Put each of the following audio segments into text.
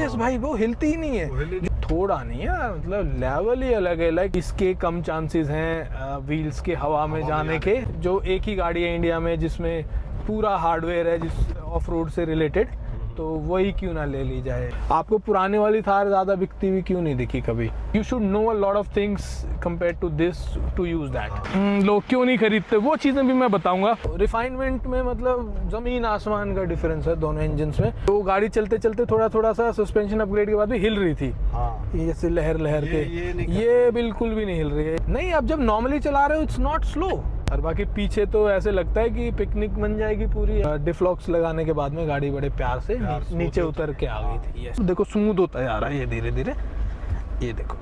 TVS भाई वो हिलती ही नहीं है, थोड़ा नहीं है, मतलब लेवल ही अलग है। लाइक इसके कम चांसेस हैं व्हील्स के हवा में जाने के, जो एक ही गाड़ी है इंडिया में जिसमें पूरा हार्डवेयर है जिस ऑफ रोड से रिलेटेड, तो वही क्यों ना ले ली जाए। आपको पुराने वाली थार ज्यादा बिकती हुई क्यों नहीं दिखी कभी? You should know a lot of things compare to this to use that. लोग क्यों नहीं खरीदते वो चीजें भी मैं बताऊंगा। रिफाइनमेंट में मतलब जमीन आसमान का डिफरेंस है दोनों इंजन्स में। तो गाड़ी चलते चलते थोड़ा सा सस्पेंशन अपग्रेड के बाद भी हिल रही थी, ये जैसे लहर के, ये बिल्कुल भी नहीं हिल रही है। नहीं, अब जब नॉर्मली चला रहे हो इट्स नॉट स्लो। और बाकी पीछे तो ऐसे लगता है कि पिकनिक बन जाएगी पूरी। डिफ्लॉक्स लगाने के बाद में गाड़ी बड़े प्यार से नीचे उतर के आ गई थी। ये देखो स्मूथ होता जा रहा है ये धीरे धीरे, ये देखो।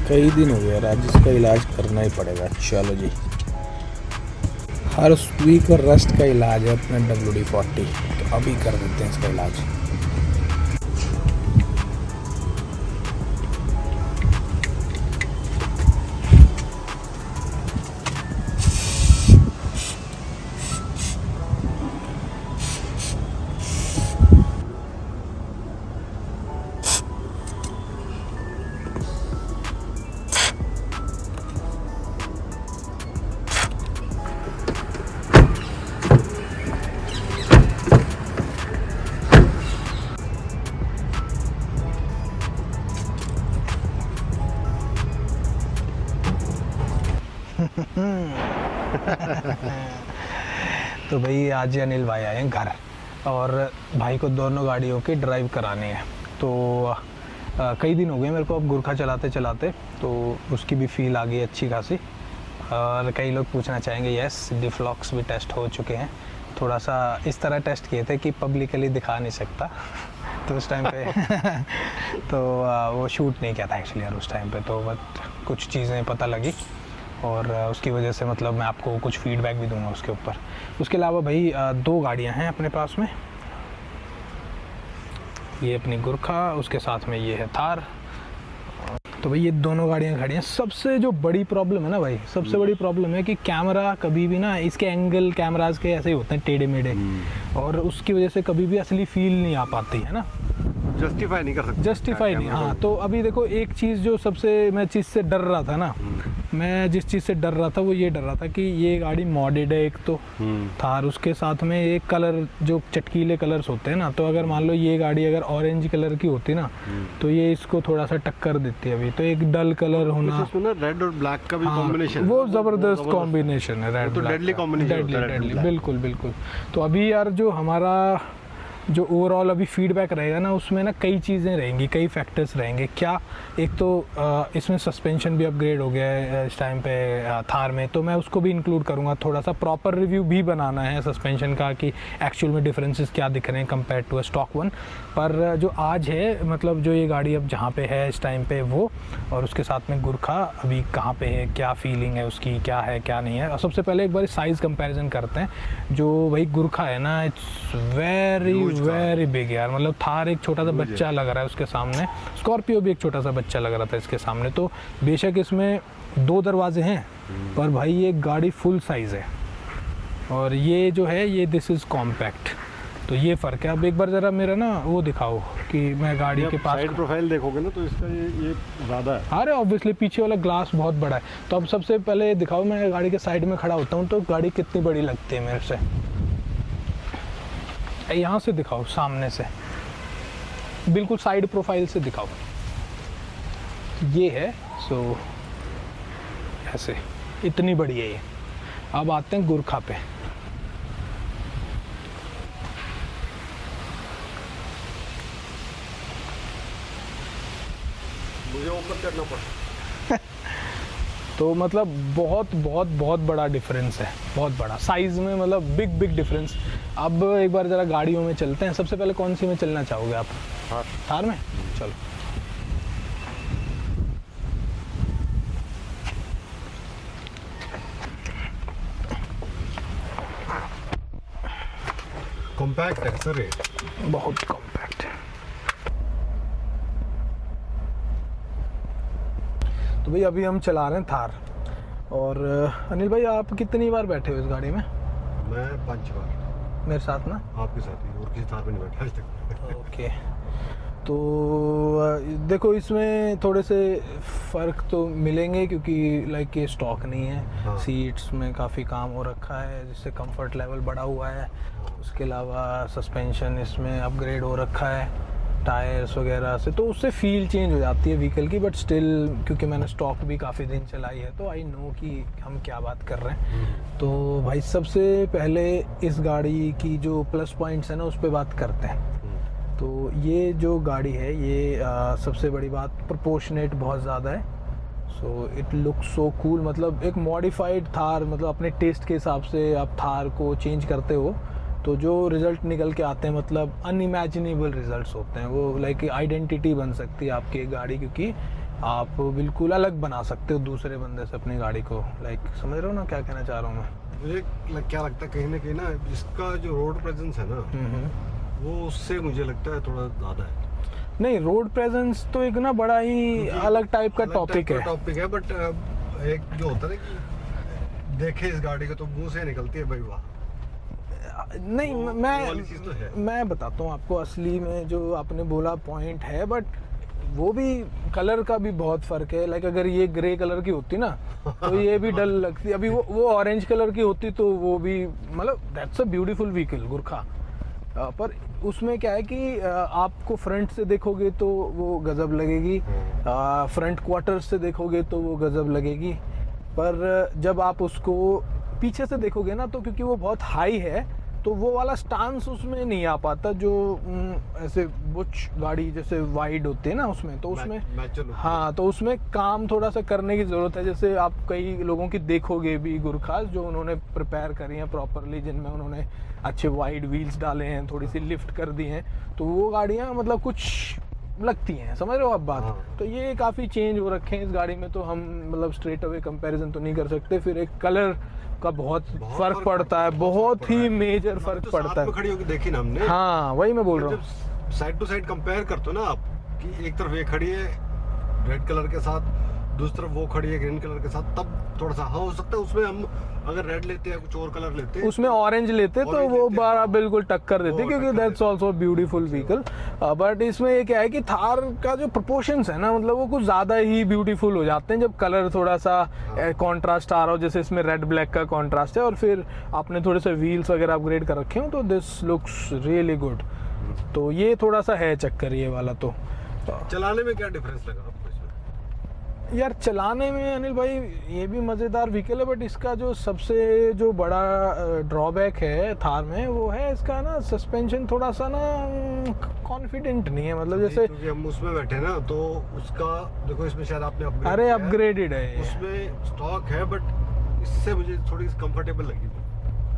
कई दिन हो गया आज, इसका इलाज करना ही पड़ेगा। चलो जी, हर वीक और रस्ट का इलाज है अपना WD-40, तो अभी कर देते हैं इसका इलाज। तो भाई आज अनिल भाई आए हैं घर, और भाई को दोनों गाड़ियों की ड्राइव करानी है। तो कई दिन हो गए मेरे को अब गुरखा चलाते चलाते, तो उसकी भी फील आ गई अच्छी खासी। और कई लोग पूछना चाहेंगे, यस डिफ्लॉक्स भी टेस्ट हो चुके हैं, थोड़ा सा इस तरह टेस्ट किए थे कि पब्लिकली दिखा नहीं सकता तो उस टाइम पे तो वो शूट नहीं किया था एक्चुअली यार उस टाइम पे, तो बट कुछ चीज़ें पता लगी और उसकी वजह से मतलब मैं आपको कुछ फीडबैक भी दूंगा उसके ऊपर। उसके अलावा भाई दो गाड़ियां हैं अपने पास में, ये अपनी गुरखा, उसके साथ में ये है थार। तो भाई ये दोनों गाड़ियां खड़ी हैं। सबसे जो बड़ी प्रॉब्लम है ना भाई, सबसे बड़ी प्रॉब्लम है कि कैमरा कभी भी ना, इसके एंगल कैमराज के ऐसे ही होते हैं टेढ़े मेढ़े, और उसकी वजह से कभी भी असली फील नहीं आ पाती है ना, जस्टिफाई नहीं कर सकते, जस्टिफाई नहीं। हाँ, तो अभी देखो एक चीज़ जो सबसे मैं चीज़ से डर रहा था ना, मैं जिस चीज़ से डर रहा था वो ये डर रहा था कि ये गाड़ी मॉडेड है एक तो थार, उसके साथ में एक कलर जो चटकीले कलर्स होते हैं ना, तो अगर मान लो ये गाड़ी अगर ऑरेंज कलर की होती ना तो ये इसको थोड़ा सा टक्कर देती है। अभी तो एक डल कलर होना, रेड और ब्लैक का भी कॉम्बिनेशन, वो जबरदस्त कॉम्बिनेशन है, रेड तो डेडली कॉम्बिनेशन, डेडली बिल्कुल बिल्कुल। तो अभी यार जो हमारा जो ओवरऑल अभी फीडबैक रहेगा ना, उसमें ना कई चीज़ें रहेंगी, कई फैक्टर्स रहेंगे। क्या, एक तो इसमें सस्पेंशन भी अपग्रेड हो गया है इस टाइम पे थार में, तो मैं उसको भी इंक्लूड करूँगा। थोड़ा सा प्रॉपर रिव्यू भी बनाना है सस्पेंशन का कि एक्चुअल में डिफरेंसेस क्या दिख रहे हैं कंपेयर टू स्टॉक वन। पर जो आज है, मतलब जो ये गाड़ी अब जहाँ पे है इस टाइम पे वो, और उसके साथ में गुरखा अभी कहाँ पे है, क्या फीलिंग है उसकी, क्या है क्या नहीं है। सबसे पहले एक बार साइज़ कंपैरिजन करते हैं। जो भाई गुरखा है ना, इट्स वेरी बिग यार, मतलब थार एक छोटा सा बच्चा लग रहा है उसके सामने, स्कॉर्पियो भी एक छोटा सा बच्चा लग रहा था इसके सामने। तो बेशक इसमें दो दरवाजे हैं, पर भाई ये गाड़ी फुल साइज़ है, और ये जो है ये दिस इज़ कॉम्पैक्ट। तो ये फ़र्क है। अब एक बार ज़रा मेरा ना वो दिखाओ कि मैं गाड़ी के पास, साइड प्रोफाइल देखोगे ना तो इसका ये ज़्यादा है। अरे ऑब्वियसली पीछे वाला ग्लास बहुत बड़ा है। तो अब सबसे पहले दिखाओ, मैं गाड़ी के साइड में खड़ा होता हूँ तो गाड़ी कितनी बड़ी लगती है मेरे से। यहाँ से दिखाओ, सामने से बिल्कुल साइड प्रोफाइल से दिखाओ, ये है। सो ऐसे इतनी बड़ी है ये। अब आते हैं गुरखा पे। मुझे वो ऊपर चढ़ना पड़ता। तो मतलब बहुत बहुत बहुत बड़ा डिफरेंस है, बहुत बड़ा साइज़ में, मतलब बिग बिग डिफरेंस। अब एक बार ज़रा गाड़ियों में चलते हैं। सबसे पहले कौन सी में चलना चाहोगे आप? थार में चलो। कॉम्पैक्ट है सर ये, बहुत कॉम्पैक्ट है। तो भाई अभी हम चला रहे हैं थार। और अनिल भाई आप कितनी बार बैठे हो इस गाड़ी में? मैं 5 बार मेरे साथ ना। आपके साथ ही, और किसी थार में नहीं बैठा आज तक। ओके। तो देखो इसमें थोड़े से फ़र्क तो मिलेंगे क्योंकि लाइक ये स्टॉक नहीं है। हाँ। सीट्स में काफ़ी काम हो रखा है जिससे कंफर्ट लेवल बढ़ा हुआ है। उसके अलावा सस्पेंशन इसमें अपग्रेड हो रखा है टायर्स वगैरह से, तो उससे फील चेंज हो जाती है व्हीकल की। बट स्टिल क्योंकि मैंने स्टॉक भी काफ़ी दिन चलाई है तो आई नो कि हम क्या बात कर रहे हैं। तो भाई सबसे पहले इस गाड़ी की जो प्लस पॉइंट्स है ना उस पर बात करते हैं। तो ये जो गाड़ी है ये सबसे बड़ी बात प्रोपोर्शनेट बहुत ज़्यादा है। So it look so cool. मतलब एक मॉडिफाइड थार, मतलब अपने टेस्ट के हिसाब से आप थार को चेंज करते हो तो जो रिज़ल्ट निकल के आते हैं मतलब अनइमेजिनेबल रिजल्ट्स होते हैं। वो लाइक आइडेंटिटी बन सकती है आपकी एक गाड़ी, क्योंकि आप बिल्कुल अलग बना सकते हो दूसरे बंदे से अपनी गाड़ी को। लाइक समझ रहे हो ना क्या कहना चाह रहा हूँ मैं? मुझे क्या लगता है कहीं ना कहीं ना इसका जो रोड प्रेजेंस है ना वो उससे मुझे लगता है थोड़ा ज़्यादा है। नहीं, रोड प्रेजेंस तो एक ना बड़ा ही अलग टाइप का टॉपिक है। बट एक जो होता है ना कि देखे इस गाड़ी को तो मुंह से निकलती है भाई वाह। नहीं वो वाली चीज़ तो है। मैं बताता हूँ आपको असली में जो आपने बोला पॉइंट है, बट वो भी कलर का भी बहुत फ़र्क है। लाइक अगर ये ग्रे कलर की होती ना तो ये भी डल लगती। अभी वो ऑरेंज कलर की होती तो वो भी मतलब that's a beautiful vehicle Gurkha. पर उसमें क्या है कि आपको फ्रंट से देखोगे तो वो गज़ब लगेगी, फ्रंट क्वार्टर से देखोगे तो वो गज़ब लगेगी। पर जब आप उसको पीछे से देखोगे ना तो क्योंकि वो बहुत हाई है तो वो वाला स्टांस उसमें नहीं आ पाता जो ऐसे बुच गाड़ी जैसे वाइड होते हैं ना उसमें। तो उसमें हाँ, तो उसमें काम थोड़ा सा करने की ज़रूरत है। जैसे आप कई लोगों की देखोगे भी गुरखास जो उन्होंने प्रिपेयर करी हैं प्रॉपरली, जिनमें उन्होंने अच्छे वाइड व्हील्स डाले हैं, थोड़ी सी लिफ्ट कर दी हैं, तो वो गाड़ियाँ मतलब कुछ लगती हैं। समझ रहे हो आप बात? हाँ। तो ये काफ़ी चेंज हो रखे हैं इस गाड़ी में। तो हम मतलब स्ट्रेट अवे कंपैरिजन तो नहीं कर सकते। फिर एक कलर का बहुत फर्क पड़ता है, बहुत ही मेजर फर्क पड़ता है। खड़ी होगी देखी ना हमने। हाँ वही मैं बोल रहा हूँ। साइड टू साइड कंपेयर करते हो ना आप कि एक तरफ ये खड़ी है रेड कलर के साथ, दूसरी तरफ वो खड़ी है ग्रीन कलर के साथ, तब थोड़ा सा हाँ हो सकता है उसमें हम अगर रेड लेते हैं कुछ और कलर लेते हैं उसमें ऑरेंज लेते तो वो बारह बिल्कुल टक्कर देते क्योंकि that's also beautiful vehicle. But इसमें ये क्या है कि थार का जो प्रोपोर्शंस है ना मतलब वो कुछ ज़्यादा ही ब्यूटीफुल हो जाते हैं जब कलर थोड़ा सा कॉन्ट्रास्ट आ रहा हो। जैसे इसमें रेड ब्लैक का कॉन्ट्रास्ट है और फिर आपने थोड़े से व्हील्स वगैरह अपग्रेड कर रखे हो तो दिस लुक्स रियली गुड। तो ये थोड़ा सा है चक्कर ये वाला। तो चलाने में क्या डिफरेंस लगा आपको? यार चलाने में अनिल भाई ये भी मज़ेदार व्हीकल है, बट इसका जो सबसे जो बड़ा ड्रॉबैक है थार में वो है इसका ना सस्पेंशन थोड़ा सा ना कॉन्फिडेंट नहीं है। मतलब जैसे क्योंकि हम उसमें बैठे ना तो उसका देखो इसमें शायद आपने अपग्रेड अरे अपग्रेडेड है ये। उसमें स्टॉक है बट इससे मुझे थोड़ी कंफर्टेबल लगी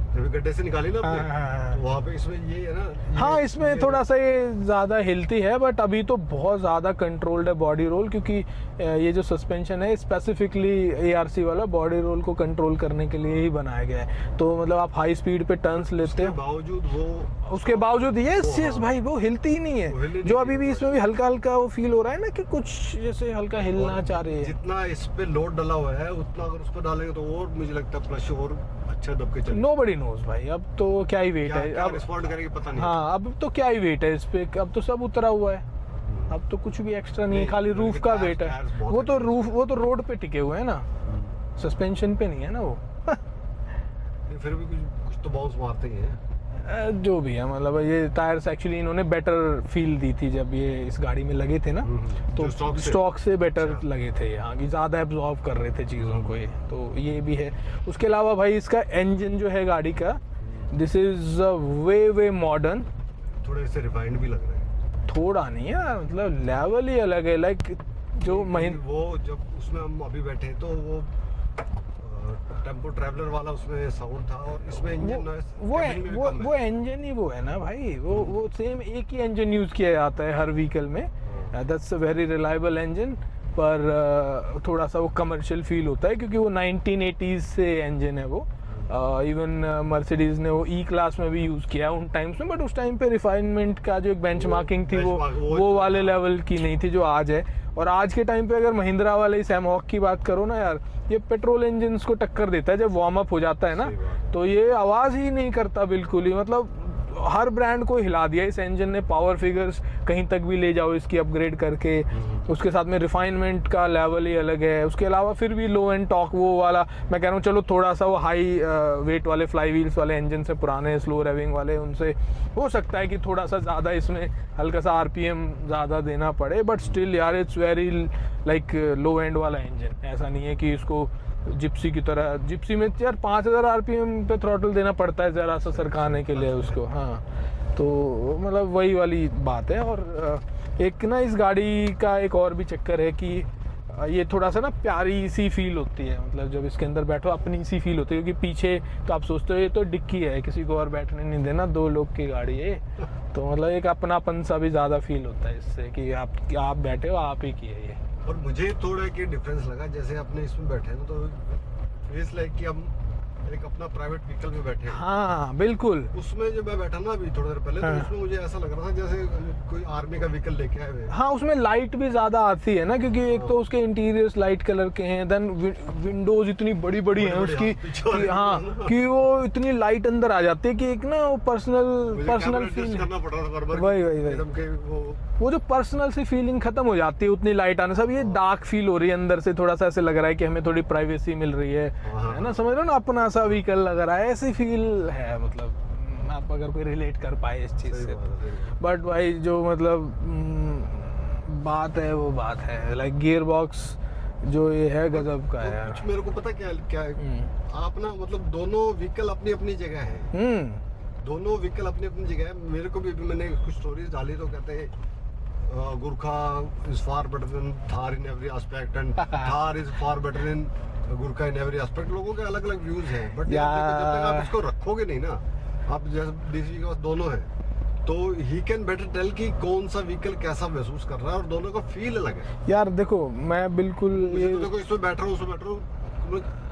जब गड्ढे से निकाली ना आपने, तो वहाँ पे इसमें ये है ना हाँ इसमें थोड़ा सा ये ज़्यादा हिलती है बट अभी तो बहुत ज़्यादा कंट्रोल्ड है बॉडी रोल, क्योंकि ये जो सस्पेंशन है स्पेसिफिकली ARC वाला बॉडी रोल को कंट्रोल करने के लिए ही बनाया गया है। तो मतलब आप हाई स्पीड पे टर्न्स लेते हो उसके बावजूद यस भाई वो हिलती ही नहीं है। जो अभी भी इसमें भी हल्का हल्का वो फील हो रहा है ना कि कुछ जैसे हल्का हिलना चाह रही है। जितना इस पे लोड डाला हुआ है उतना अगर उस पर डालेंगे तो और मुझे लगता है प्लस और अच्छा दबके चले। नोबडी नोज भाई, अब तो क्या ही वेट है, अब रिस्पॉन्ड करेंगे पता नहीं। हाँ अब तो क्या ही वेट है इस पे, अब तो सब उतरा हुआ है, अब तो कुछ भी एक्स्ट्रा नहीं है, खाली रूफ का वेट है। वो तो रोड पे टिके हुए हैं ना, सस्पेंशन पे नहीं है ना वो। फिर भी कुछ तो बाउंस मारते ही हैं जो भी है। मतलब ये टायर्स एक्चुअली इन्होंने बेटर फील दी थी जब ये इस गाड़ी में लगे थे ना, तो स्टॉक से बेटर लगे थे यहाँ की, ज़्यादा एब्जॉर्व कर रहे थे चीज़ों को ये। तो ये भी है। उसके अलावा भाई इसका इंजन जो है गाड़ी का दिस इज़ वे मॉडर्न। थोड़े से रिफाइंड भी लग रहे हैं। थोड़ा नहीं है मतलब लेवल ही अलग है। लाइक जो वो जब उसमें हम अभी बैठे तो वो टेम्पो ट्रैवलर वाला उसमें साउंड था और इसमें इंजन नॉइस वो इंजन ही वो है ना भाई, वो सेम एक ही इंजन यूज़ किया जाता है हर व्हीकल में, that's a very reliable engine, पर थोड़ा सा वो कमर्शियल फील होता है क्योंकि वो 1980s से इंजन है वो। इवन मर्सिडीज़ ने वो ई क्लास में भी यूज़ किया उन टाइम्स में, बट उस टाइम पे रिफाइनमेंट का जो एक बेंचमार्किंग थी वो वाले लेवल की नहीं थी जो आज है। और आज के टाइम पे अगर महिंद्रा वाले सैम हॉक की बात करो ना यार, ये पेट्रोल इंजन्स को टक्कर देता है जब वार्म अप हो जाता है ना, तो ये आवाज़ ही नहीं करता बिल्कुल ही, मतलब हर ब्रांड को हिला दिया इस इंजन ने, पावर फिगर्स कहीं तक भी ले जाओ इसकी अपग्रेड करके, उसके साथ में रिफाइनमेंट का लेवल ही अलग है। उसके अलावा फिर भी लो एंड टॉक वो वाला मैं कह रहा हूँ, चलो थोड़ा सा वो हाई वेट वाले फ्लाई व्हील्स वाले इंजन से पुराने स्लो रेविंग वाले उनसे हो सकता है कि थोड़ा सा ज़्यादा इसमें हल्का सा आरपीएम ज़्यादा देना पड़े, बट स्टिल यार it's very like low and वाला इंजन। ऐसा नहीं है कि इसको जिप्सी की तरह, जिप्सी में यार 5000 आरपीएम पे थ्रॉटल देना पड़ता है ज़रा सा सरकाने के लिए उसको। हाँ, तो मतलब वही वाली बात है। और एक ना इस गाड़ी का एक और भी चक्कर है कि ये थोड़ा सा ना प्यारी सी फील होती है, मतलब जब इसके अंदर बैठो अपनी सी फील होती है, क्योंकि पीछे तो आप सोचते हो ये तो डिक्की है, किसी को और बैठने नहीं देना, 2 लोग की गाड़ी है, तो मतलब एक अपनापन सा भी ज़्यादा फील होता है इससे कि आप बैठे हो, आप ही की है ये। और मुझे थोड़ा एक डिफरेंस लगा, जैसे अपने इसमें बैठे हैं तो इट्स लाइक कि हम एक अपना प्राइवेट व्हीकल में बैठे हैं। हाँ बिल्कुल। उसमें जब मैं बैठा ना अभी थोड़ी देर पहले, हाँ। तो उसमें मुझे ऐसा लग रहा था जैसे कोई आर्मी का व्हीकल लेके आए हुए हैं। हाँ, उसमें लाइट भी ज़्यादा आती है ना, क्योंकि एक तो उसके इंटीरियर्स लाइट कलर के हैं, देन विंडोज इतनी बड़ी बड़ी हैं उसकी कि हाँ कि वो इतनी लाइट अंदर आ जाती है कि एक ना वो पर्सनल फील करना पड़ रहा था बार-बार। वही वो जो पर्सनल सी फीलिंग खत्म हो जाती है उतनी लाइट आने से। अब ये डार्क फील हो रही है अंदर से, थोड़ा सा ऐसे लग रहा है कि हमें थोड़ी प्राइवेसी मिल रही है ना, समझ रहे हो ना, अपना सा व्हीकल लग रहा है, ऐसी फील है। मतलब आप अगर कोई रिलेट कर पाए इस चीज़ से, बट भाई जो मतलब बात है वो बात है, लाइक गियर बॉक्स जो ये है गजब का है। कुछ मेरे को पता क्या है, आप ना मतलब दोनों व्हीकल अपनी अपनी जगह है, दोनों व्हीकल अपनी अपनी जगह है। मेरे को भी मैंने कुछ स्टोरीज डाली तो कहते हैं Gurkha is far better than Thar in every aspect and Thar is far better in Gurkha in every aspect. लोगों के अलग अलग व्यूज हैं, बट जब तक आप इसको रखोगे नहीं ना, आप जैसे डीसी के पास दोनों हैं तो ही कैन बेटर टेल कि कौन सा व्हीकल कैसा महसूस कर रहा है, और दोनों का फील अलग है। यार देखो मैं बिल्कुल ये तो देखो इसमें बैठ रहा हूँ उसमें बैठ रहा हूँ,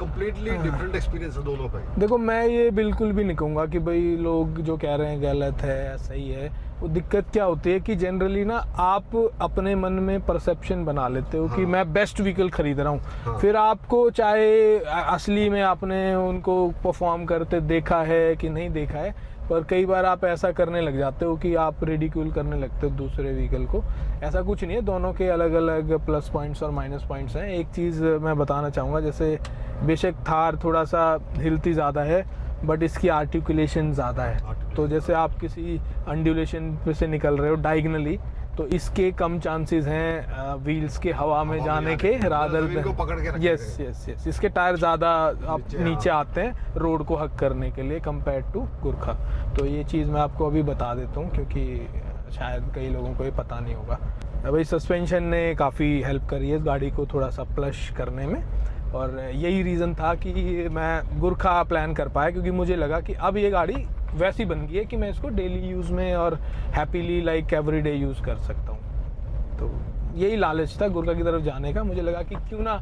कंप्लीटली डिफरेंट एक्सपीरियंस है दोनों का। देखो मैं ये बिल्कुल भी नहीं कहूँगा कि भाई लोग जो कह रहे हैं गलत है या सही है। वो दिक्कत क्या होती है कि जनरली ना आप अपने मन में परसेप्शन बना लेते हो कि मैं बेस्ट व्हीकल खरीद रहा हूँ, फिर आपको चाहे असली में आपने उनको परफॉर्म करते देखा है कि नहीं देखा है, पर कई बार आप ऐसा करने लग जाते हो कि आप रिडिक्यूल करने लगते हो दूसरे व्हीकल को। ऐसा कुछ नहीं है, दोनों के अलग अलग प्लस पॉइंट्स और माइनस पॉइंट्स हैं। एक चीज़ मैं बताना चाहूँगा, जैसे बेशक थार थोड़ा सा हिलती ज़्यादा है, बट इसकी आर्टिकुलेशन ज़्यादा है। तो जैसे आप किसी अंडुलेशन पे से निकल रहे हो डायगनली, तो इसके कम चांसेस हैं व्हील्स के हवा में जाने के, रादर देन यस इसके टायर ज़्यादा आप नीचे आते हैं रोड को हक करने के लिए कंपेयर टू गुरखा। तो ये चीज़ मैं आपको अभी बता देता हूँ क्योंकि शायद कई लोगों को ये पता नहीं होगा। भाई सस्पेंशन ने काफ़ी हेल्प करी है इस गाड़ी को थोड़ा सा प्लश करने में, और यही रीज़न था कि मैं गुरखा प्लान कर पाया, क्योंकि मुझे लगा कि अब ये गाड़ी वैसी बन गई है कि मैं इसको डेली यूज़ में और हैप्पीली लाइक एवरीडे यूज़ कर सकता हूँ। तो यही लालच था गुरखा की तरफ जाने का। मुझे लगा कि क्यों ना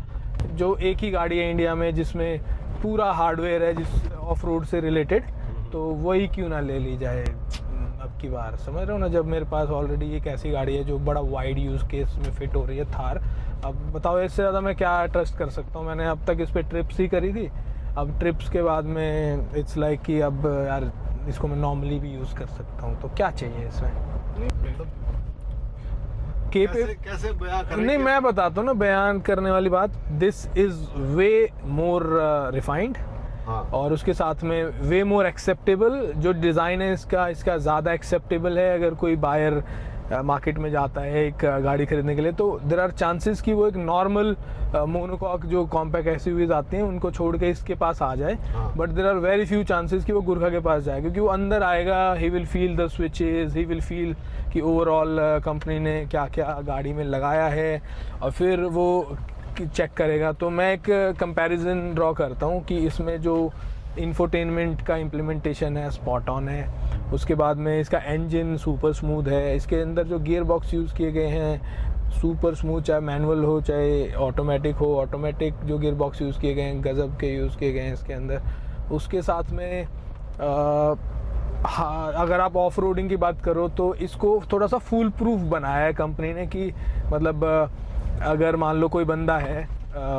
जो एक ही गाड़ी है इंडिया में जिसमें पूरा हार्डवेयर है जिस ऑफ रोड से रिलेटेड, तो वही क्यों ना ले ली जाए अब की बार। समझ रहे हो ना, जब मेरे पास ऑलरेडी एक ऐसी गाड़ी है जो बड़ा वाइड यूज़ केस में फिट हो रही है थार, अब बताओ इससे ज़्यादा मैं क्या ट्रस्ट कर सकता हूँ। मैंने अब तक इस पर ट्रिप्स ही करी थी, अब ट्रिप्स के बाद में इट्स लाइक कि अब यार इसको मैं नॉर्मली भी यूज़ कर सकता हूँ, तो क्या चाहिए इसमें। कैसे बयान करेंगे? नहीं मैं बताता हूँ ना बयान करने वाली बात, this is way more refined, और उसके साथ में वे मोर एक्सेप्टेबल। जो डिज़ाइन है इसका ज़्यादा एक्सेप्टेबल है। अगर कोई बायर मार्केट में जाता है एक गाड़ी खरीदने के लिए, तो देर आर चांसेस कि वो एक नॉर्मल मोनोकॉक जो कॉम्पैक्ट एसयूवीज आती हैं उनको छोड़ के इसके पास आ जाए, but there are very few chances कि वो गुरखा के पास जाए, क्योंकि वो अंदर आएगा, he will feel the switches, he will feel कि ओवरऑल कंपनी ने क्या क्या गाड़ी में लगाया है, और फिर वो चेक करेगा। तो मैं एक कंपैरिजन ड्रॉ करता हूँ कि इसमें जो इंफोटेनमेंट का इम्प्लीमेंटेशन है स्पॉट ऑन है, उसके बाद में इसका इंजन सुपर स्मूथ है, इसके अंदर जो गियर बॉक्स यूज़ किए गए हैं सुपर स्मूथ, चाहे मैनुअल हो चाहे ऑटोमेटिक हो, ऑटोमेटिक जो गियर बॉक्स यूज़ किए गए हैं गज़ब के यूज़ किए गए हैं इसके अंदर। उसके साथ में हाँ, अगर आप ऑफ रोडिंग की बात करो तो इसको थोड़ा सा फूल प्रूफ बनाया है कंपनी ने, कि मतलब अगर मान लो कोई बंदा है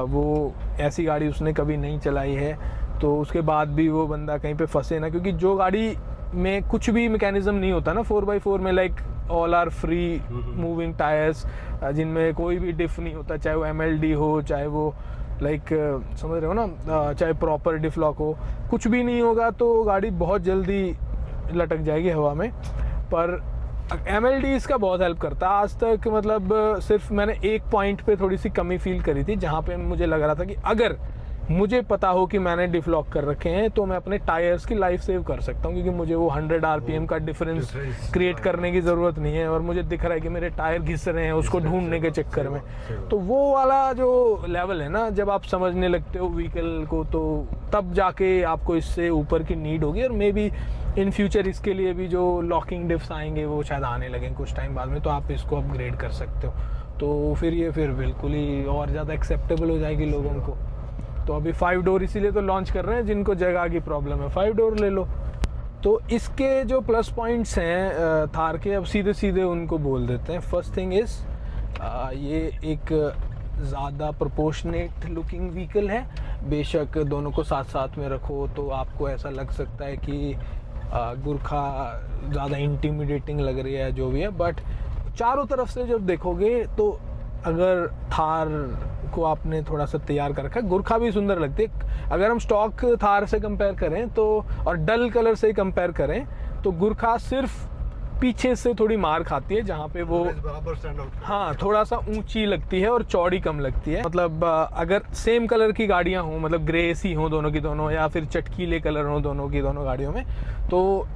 वो ऐसी गाड़ी उसने कभी नहीं चलाई है, तो उसके बाद भी वो बंदा कहीं पे फंसे ना, क्योंकि जो गाड़ी में कुछ भी मैकेनिज्म नहीं होता ना 4x4 में, like all are free moving tyres जिनमें कोई भी डिफ नहीं होता, चाहे वो MLD हो चाहे वो लाइक समझ रहे हो ना, चाहे प्रॉपर डिफ लॉक हो, कुछ भी नहीं होगा तो गाड़ी बहुत जल्दी लटक जाएगी हवा में। पर MLD इसका बहुत हेल्प करता है। आज तक मतलब सिर्फ मैंने एक पॉइंट पे थोड़ी सी कमी फील करी थी, जहाँ पे मुझे लग रहा था कि अगर मुझे पता हो कि मैंने डिफ लॉक कर रखे हैं तो मैं अपने टायर्स की लाइफ सेव कर सकता हूँ, क्योंकि मुझे वो 100 RPM का डिफरेंस क्रिएट करने की ज़रूरत नहीं है, और मुझे दिख रहा है कि मेरे टायर घिस रहे हैं उसको ढूंढने के चक्कर में। तो वो वाला जो लेवल है ना, जब आप समझने लगते हो व्हीकल को, तो तब जाके आपको इससे ऊपर की नीड होगी। और मे बी इन फ्यूचर इसके लिए भी जो लॉकिंग डिफ्स आएंगे वो शायद आने लगें कुछ टाइम बाद में, तो आप इसको अपग्रेड कर सकते हो, तो फिर ये फिर बिल्कुल ही और ज़्यादा एक्सेप्टेबल हो जाएगी लोगों को। तो अभी 5 डोर इसीलिए तो लॉन्च कर रहे हैं, जिनको जगह की प्रॉब्लम है 5 डोर ले लो। तो इसके जो प्लस पॉइंट्स हैं थार के, अब सीधे सीधे उनको बोल देते हैं। फर्स्ट थिंग इज़ ये एक ज़्यादा प्रोपोर्शनेट लुकिंग व्हीकल है। बेशक दोनों को साथ साथ में रखो तो आपको ऐसा लग सकता है कि गुरखा ज़्यादा इंटिमिडेटिंग लग रही है जो भी है, बट चारों तरफ से जब देखोगे तो अगर थार को आपने थोड़ा सा तैयार कर रखा है, गुरखा भी सुंदर लगती है। अगर हम स्टॉक थार से कंपेयर करें तो, और डल कलर से ही कंपेयर करें तो गुरखा सिर्फ पीछे से थोड़ी मार खाती है, जहाँ पे वो हाँ थोड़ा सा ऊंची लगती है और चौड़ी कम लगती है। मतलब अगर सेम कलर की गाड़ियाँ हों, मतलब ग्रे सी हों दोनों की दोनों, या फिर चटकीले कलर हों दोनों की दोनों गाड़ियों में, तो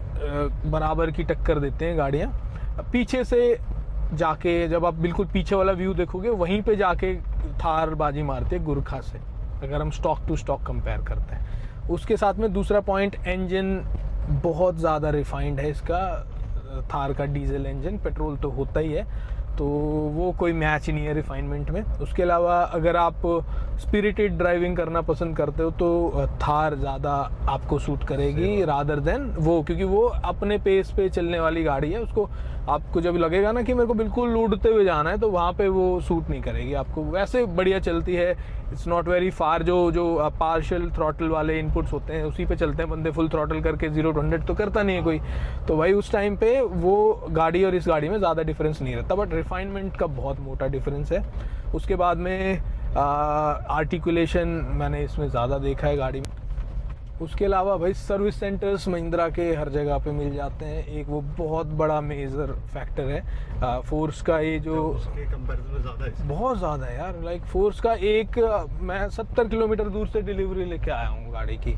बराबर की टक्कर देते हैं गाड़ियाँ। पीछे से जाके जब आप बिल्कुल पीछे वाला व्यू देखोगे, वहीं पे जाके थार बाजी मारते हैं गुरखा से, अगर हम स्टॉक टू स्टॉक कंपेयर करते हैं। उसके साथ में दूसरा पॉइंट, इंजन बहुत ज़्यादा रिफाइंड है इसका। थार का डीजल इंजन, पेट्रोल तो होता ही है, तो वो कोई मैच नहीं है रिफाइनमेंट में। उसके अलावा अगर आप स्पिरिटेड ड्राइविंग करना पसंद करते हो तो थार ज़्यादा आपको सूट करेगी रादर देन वो, क्योंकि वो अपने पेस पे चलने वाली गाड़ी है। उसको आपको जब लगेगा ना कि मेरे को बिल्कुल उड़ते हुए जाना है, तो वहाँ पे वो सूट नहीं करेगी आपको। वैसे बढ़िया चलती है, इट्स नॉट वेरी फार। जो पार्शियल थ्रॉटल वाले इनपुट्स होते हैं उसी पे चलते हैं बंदे, फुल थ्रॉटल करके 0 to 100 तो करता नहीं है कोई, तो भाई उस टाइम पे वो गाड़ी और इस गाड़ी में ज़्यादा डिफरेंस नहीं रहता, बट रिफाइनमेंट का बहुत मोटा डिफरेंस है। उसके बाद में आर्टिकुलेशन मैंने इसमें ज़्यादा देखा है गाड़ी में। उसके अलावा भाई सर्विस सेंटर्स महिंद्रा के हर जगह पे मिल जाते हैं, एक वो बहुत बड़ा मेजर फैक्टर है। फोर्स का ये जो कंपैरिजन में ज़्यादा है, बहुत ज़्यादा है यार। लाइक फोर्स का मैं 70 किलोमीटर दूर से डिलीवरी लेके आया हूँ गाड़ी की,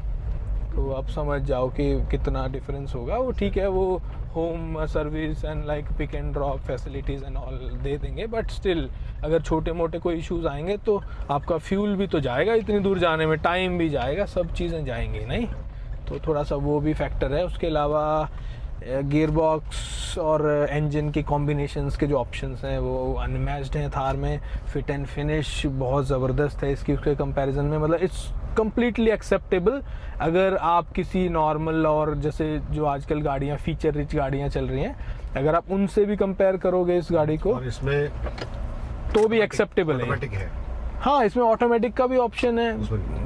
तो आप समझ जाओ कि कितना डिफरेंस होगा। वो ठीक है, वो home service and like pick and drop facilities and all दे देंगे, बट स्टिल अगर छोटे मोटे कोई इश्यूज आएंगे तो आपका फ्यूल भी तो जाएगा, इतनी दूर जाने में टाइम भी जाएगा, सब चीज़ें जाएंगी नहीं, तो थोड़ा सा वो भी फैक्टर है। उसके अलावा गियर बॉक्स और इंजन के कॉम्बिनेशंस के जो ऑप्शंस हैं वो अनमैच्ड हैं थार में। फिट एंड फिनिश बहुत ज़बरदस्त है इसकी उसके कंपैरिजन में, मतलब इट्स कम्प्लीटली एक्सेप्टेबल। अगर आप किसी नॉर्मल और जैसे जो आजकल गाड़ियाँ फीचर रिच गाड़ियाँ चल रही हैं, अगर आप उनसे भी कंपेयर करोगे इस गाड़ी को, और इसमें तो भी एक्सेप्टेबल है। हाँ, इसमें ऑटोमेटिक का भी ऑप्शन है,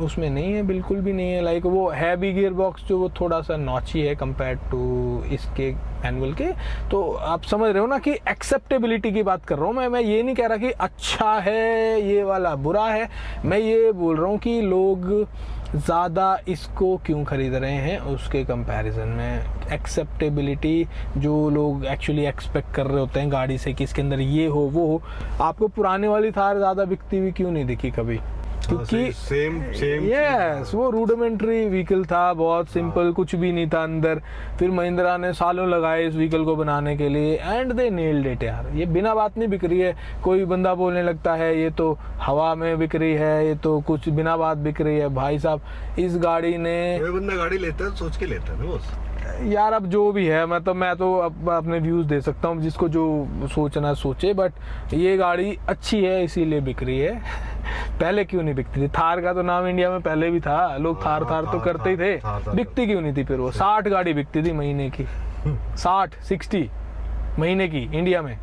उसमें नहीं है, बिल्कुल भी नहीं है। लाइक वो है भी गियर बॉक्स जो वो थोड़ा सा नॉची है कंपेयर टू इसके मैनुअल के, तो आप समझ रहे हो ना कि एक्सेप्टेबिलिटी की बात कर रहा हूँ मैं ये नहीं कह रहा कि अच्छा है ये वाला बुरा है, मैं ये बोल रहा हूँ कि लोग ज़्यादा इसको क्यों खरीद रहे हैं उसके कंपैरिजन में। एक्सेप्टेबिलिटी जो लोग एक्चुअली एक्सपेक्ट कर रहे होते हैं गाड़ी से कि इसके अंदर ये हो वो हो, आपको पुराने वाली थार ज़्यादा बिकती हुई क्यों नहीं दिखी कभी? क्योंकि सेम यस वो रूडिमेंट्री व्हीकल था, बहुत सिंपल, कुछ भी नहीं था अंदर। फिर महिंद्रा ने सालों लगाए इस व्हीकल को बनाने के लिए एंड दे नेल्ड इट यार। ये बिना बात नहीं बिक रही है। कोई बंदा बोलने लगता है ये तो हवा में बिक रही है, ये तो कुछ बिना बात बिक रही है। भाई साहब इस गाड़ी ने, कोई बंदा गाड़ी लेता है सोच के लेता है ना बस यार अब जो भी है मैं तो अपने व्यूज़ दे सकता हूँ, जिसको जो सोचना सोचे, बट ये गाड़ी अच्छी है इसीलिए बिक रही है। पहले क्यों नहीं बिकती थी? थार का तो नाम इंडिया में पहले भी था, लोग थार तो करते ही थे, बिकती क्यों नहीं थी फिर? वो 60 गाड़ी बिकती थी महीने की, 60 महीने की इंडिया में।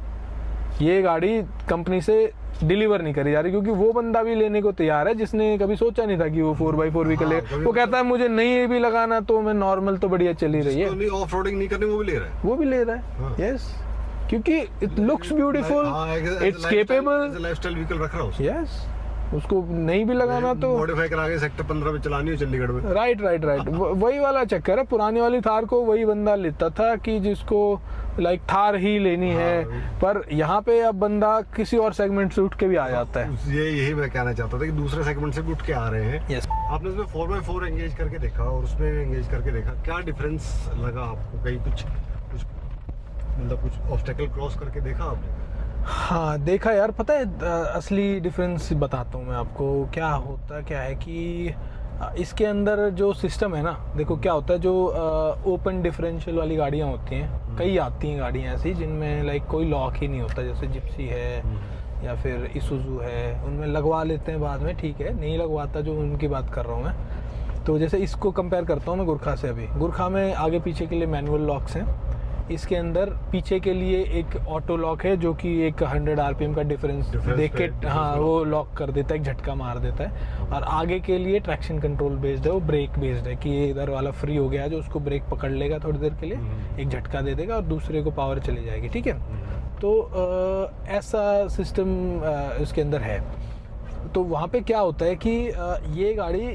ये गाड़ी कंपनी से डिलीवर नहीं करी जा रही क्योंकि वो बंदा भी लेने को तैयार है जिसने कभी सोचा नहीं था कि वो 4x4 व्हीकल ले। वो कहता है मुझे नहीं भी लगाना तो मैं नॉर्मल तो बढ़िया चली रही है, ऑफ रोडिंग नहीं करनी वो भी ले रहा है, वो भी ले रहा है। यस क्योंकि it looks beautiful, it's capable, lifestyle vehicle रख रहा हूँ। यस उसको नहीं भी लगाना तो मॉडिफाई करा के सेक्टर 15 में चलानी हो चंडीगढ़ में। राइट वही वाला चक्कर है। पुरानी वाली थार को वही बंदा लेता था कि जिसको लाइक थार ही लेनी है, पर यहाँ पे अब बंदा किसी और सेगमेंट से उठ के भी आ जाता है। यही मैं कहना चाहता था कि दूसरे सेगमेंट से भी उठ के आ रहे हैं। यस आपने इसमें 4x4 एंगेज करके देखा और उसमें एंगेज करके देखा, क्या डिफरेंस लगा आपको? कहीं कुछ मतलब कुछ ऑब्स्टेकल क्रॉस करके देखा आपने? हाँ देखा यार, पता है असली डिफरेंस बताता हूँ मैं आपको। क्या होता क्या है कि इसके अंदर जो सिस्टम है ना, देखो क्या होता है, जो ओपन डिफरेंशियल वाली गाड़ियाँ होती हैं, कई आती हैं गाड़ियाँ ऐसी जिनमें लाइक कोई लॉक ही नहीं होता, जैसे जिप्सी है या फिर इसूजू है, उनमें लगवा लेते हैं बाद में, ठीक है, नहीं लगवाता जो उनकी बात कर रहा हूँ मैं। तो जैसे इसको कंपेयर करता हूँ मैं गुरखा से। अभी गुरखा में आगे पीछे के लिए मैनुअल लॉक्स हैं, इसके अंदर पीछे के लिए एक ऑटो लॉक है जो कि एक 100 RPM का डिफरेंस देख के हाँ वो लॉक कर देता है, एक झटका मार देता है। और आगे के लिए ट्रैक्शन कंट्रोल बेस्ड है, वो ब्रेक बेस्ड है कि ये इधर वाला फ्री हो गया जो उसको ब्रेक पकड़ लेगा थोड़ी देर के लिए, एक झटका दे देगा और दूसरे को पावर चली जाएगी, ठीक है। तो ऐसा सिस्टम इसके अंदर है। तो वहाँ पे क्या होता है कि ये गाड़ी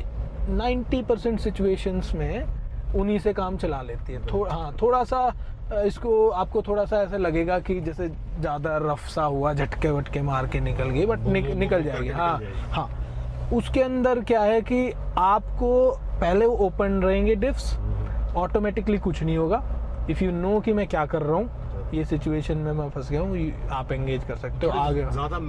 90% सिचुएशंस में उन्हीं से काम चला लेती है। थोड़ा सा इसको आपको थोड़ा सा ऐसा लगेगा कि जैसे ज़्यादा रफ सा हुआ, झटके वटके मार के निकल गई, बट निकल जाएगी। हाँ उसके अंदर क्या है कि आपको पहले वो ओपन रहेंगे डिफ्स, ऑटोमेटिकली कुछ नहीं होगा। इफ़ यू नो कि मैं क्या कर रहा हूँ, ये सिचुएशन में मैं फंस गया हूँ, आप एंगेज कर सकते हो आगे। ज़्यादा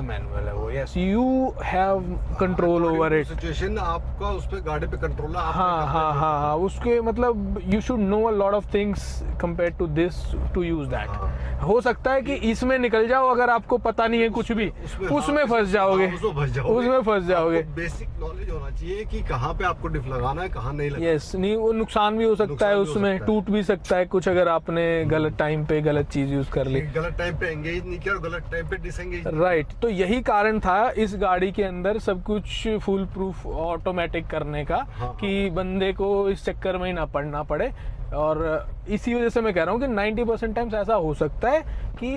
मैनुअल है वो। Yes you have control over it. Situation आपका उस पे गाड़ी पे कंट्रोल है। हाँ उसके मतलब you should know a lot of things compare to this to use that. हो सकता है कि इसमें निकल जाओ, अगर आपको पता नहीं है कुछ भी, उसमें फंस जाओगे, उसमें फंस जाओगे। बेसिक नॉलेज होना चाहिए कि कहाँ पे आपको डिफ लगाना है, कहाँ नहीं लगाना। यस नहीं, वो नुकसान भी हो सकता है, उसमें टूट भी सकता है कुछ, अगर आपने गलत टाइम पे गलत चीज यूज कर ली, गलत टाइम पे एंगेज नहीं किया और गलत टाइम पे डिसएंगेज। राइट। तो यही कारण था इस गाड़ी के अंदर सब कुछ फुल प्रूफ ऑटोमेटिक करने का, कि बंदे को इस चक्कर में ही ना पड़ना पड़े। और इसी वजह से मैं कह रहा हूँ कि 90% टाइम्स ऐसा हो सकता है कि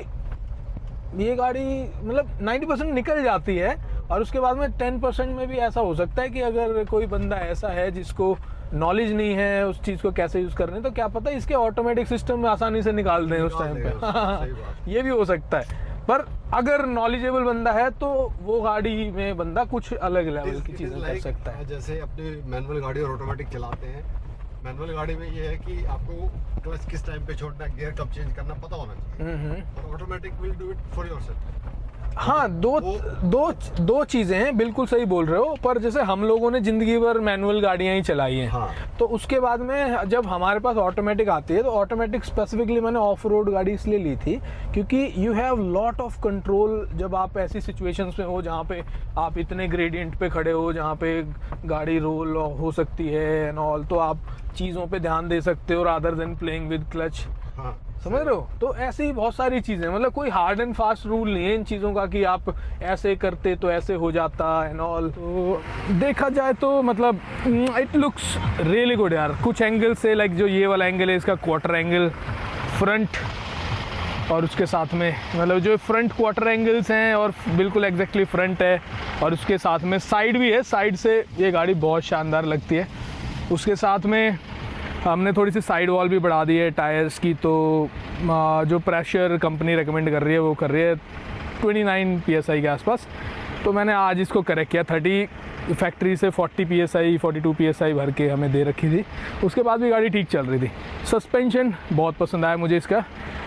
ये गाड़ी मतलब 90% निकल जाती है, और उसके बाद में 10% में भी ऐसा हो सकता है कि अगर कोई बंदा ऐसा है जिसको नॉलेज नहीं है उस चीज़ को कैसे यूज़ करने, तो क्या पता इसके ऑटोमेटिक सिस्टम में आसानी से निकाल दें उस टाइम पे। ये भी हो सकता है। पर अगर नॉलेजेबल बंदा है तो वो गाड़ी में बंदा कुछ अलग लेवल की चीज़ें कर सकता है। जैसे अपने मैनुअल गाड़ी और ऑटोमेटिक चलाते हैं, मैनुअल गाड़ी में ये है कि आपको क्लच किस टाइम पे छोड़ना, गियर कब चेंज करना पता होना चाहिए, और automatic will do it for yourself. हाँ दो चीज़ें हैं, बिल्कुल सही बोल रहे हो। पर जैसे हम लोगों ने ज़िंदगी भर मैनुअल गाड़ियाँ ही चलाई हैं, तो उसके बाद में जब हमारे पास ऑटोमेटिक आती है, तो ऑटोमेटिक स्पेसिफिकली मैंने ऑफ रोड गाड़ी इसलिए ली थी क्योंकि you have lot of control. जब आप ऐसी सिचुएशंस में हो जहाँ पे आप इतने ग्रेडियंट पे खड़े हो, जहाँ पे गाड़ी रोल हो सकती है एंड ऑल, तो आप चीज़ों पे ध्यान दे सकते हो rather than playing with clutch. समझ रहे हो? तो ऐसी ही बहुत सारी चीज़ें, मतलब कोई हार्ड एंड फास्ट रूल नहीं है इन चीज़ों का कि आप ऐसे करते तो ऐसे हो जाता एंड ऑल। तो देखा जाए तो मतलब इट लुक्स रियली गुड यार। कुछ एंगल से लाइक जो ये वाला एंगल है इसका क्वार्टर एंगल, फ्रंट और उसके साथ में मतलब जो फ्रंट क्वार्टर एंगल्स हैं और बिल्कुल एग्जैक्टली फ्रंट है, और उसके साथ में साइड भी है, साइड से ये गाड़ी बहुत शानदार लगती है। उसके साथ में हमने थोड़ी सी साइड वॉल भी बढ़ा दी है टायर्स की, तो जो प्रेशर कंपनी रेकमेंड कर रही है वो कर रही है 29 PSI के आसपास। तो मैंने आज इसको करेक्ट किया, 30 फैक्ट्री से 40 PSI 42 PSI भर के हमें दे रखी थी। उसके बाद भी गाड़ी ठीक चल रही थी। सस्पेंशन बहुत पसंद आया मुझे इसका।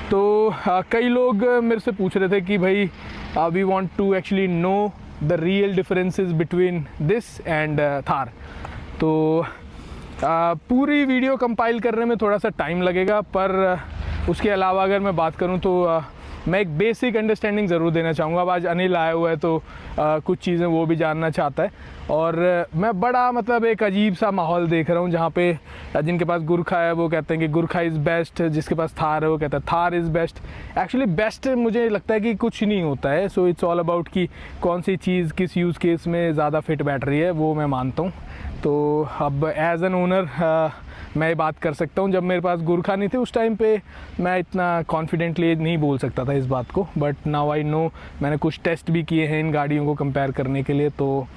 तो कई लोग मेरे से पूछ रहे थे कि भाई we want to actually know the real differences between this and Thar. तो पूरी वीडियो कंपाइल करने में थोड़ा सा टाइम लगेगा, पर उसके अलावा अगर मैं बात करूं तो मैं एक बेसिक अंडरस्टैंडिंग ज़रूर देना चाहूँगा। अब आज अनिल आया हुआ है तो कुछ चीज़ें वो भी जानना चाहता है, और मैं बड़ा मतलब एक अजीब सा माहौल देख रहा हूँ जहाँ पे जिनके पास गुरखा है वो कहते हैं कि गुरखा इज़ बेस्ट, जिसके पास थार है वो कहता है Thar is best. Actually best मुझे लगता है कि कुछ नहीं होता है। सो इट्स ऑल अबाउट कि कौन सी चीज़ किस यूज़ केस में ज़्यादा फिट बैठ रही है, वो मैं मानता हूँ। तो अब एज एन ओनर मैं ये बात कर सकता हूँ। जब मेरे पास गुरखा नहीं थे उस टाइम पे मैं इतना कॉन्फिडेंटली नहीं बोल सकता था इस बात को, बट नाउ आई नो। मैंने कुछ टेस्ट भी किए हैं इन गाड़ियों को कंपेयर करने के लिए, तो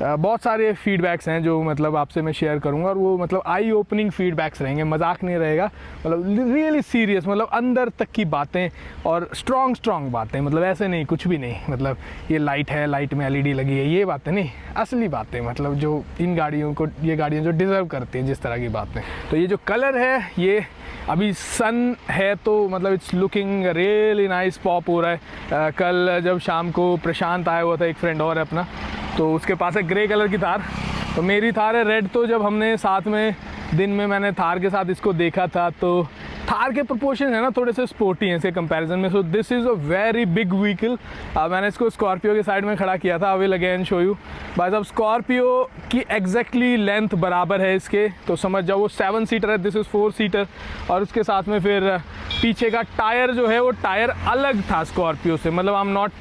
बहुत सारे फीडबैक्स हैं जो मतलब आपसे मैं शेयर करूंगा, और वो मतलब आई ओपनिंग फीडबैक्स रहेंगे, मजाक नहीं रहेगा, मतलब रियली सीरियस, मतलब अंदर तक की बातें और स्ट्रॉन्ग बातें, मतलब ऐसे नहीं कुछ भी नहीं, मतलब ये लाइट है, लाइट में LED लगी है, ये बातें नहीं, असली बातें, मतलब जो इन गाड़ियों को, ये गाड़ियाँ जो डिज़र्व करती हैं जिस तरह की बातें। तो ये जो कलर है, ये अभी सन है तो मतलब it's looking really nice, pop हो रहा है। कल जब शाम को प्रशांत आया हुआ था, एक फ्रेंड और है अपना, तो उसके पास है ग्रे कलर की थार, तो मेरी थार है रेड। तो जब हमने साथ में दिन में मैंने थार के साथ इसको देखा था, तो थार के प्रोपोर्शन है ना थोड़े से स्पोर्टी हैं इसके कंपैरिजन में। So this is a very big vehicle. मैंने इसको स्कॉर्पियो के साइड में खड़ा किया था, I will again show you. भाई साहब स्कॉर्पियो की एग्जैक्टली लेंथ बराबर है इसके, तो समझ जाओ वो 7 सीटर है, दिस इज़ 4 सीटर। और उसके साथ में फिर पीछे का टायर जो है वो टायर अलग था स्कॉर्पियो से, मतलब I am not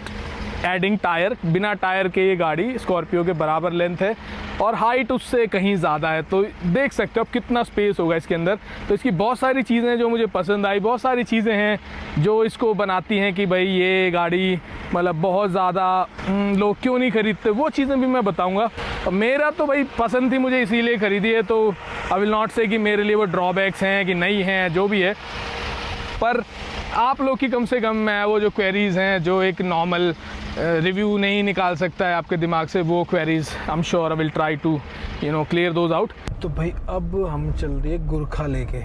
adding tyre, बिना टायर के ये गाड़ी स्कॉर्पियो के बराबर लेंथ है, और हाइट उससे कहीं ज़्यादा है। तो देख सकते हो आप कितना स्पेस होगा इसके अंदर। तो इसकी बहुत सारी चीज़ें जो मुझे पसंद आई, बहुत सारी चीज़ें हैं जो इसको बनाती हैं कि भाई ये गाड़ी मतलब बहुत ज़्यादा लोग क्यों नहीं खरीदते, वो चीज़ें भी मैं बताऊँगा। मेरा तो भाई पसंद थी, मुझे इसीलिए ख़रीदी है, तो आई विल नॉट से कि मेरे लिए वो ड्रॉबैक्स हैं कि नहीं हैं, जो भी है। पर आप लोग की कम से कम मैं वो जो क्वेरीज़ हैं जो एक नॉर्मल रिव्यू नहीं निकाल सकता है आपके दिमाग से, वो queries I am sure I will try to clear those out. तो भाई अब हम चल रही है गुरखा लेके,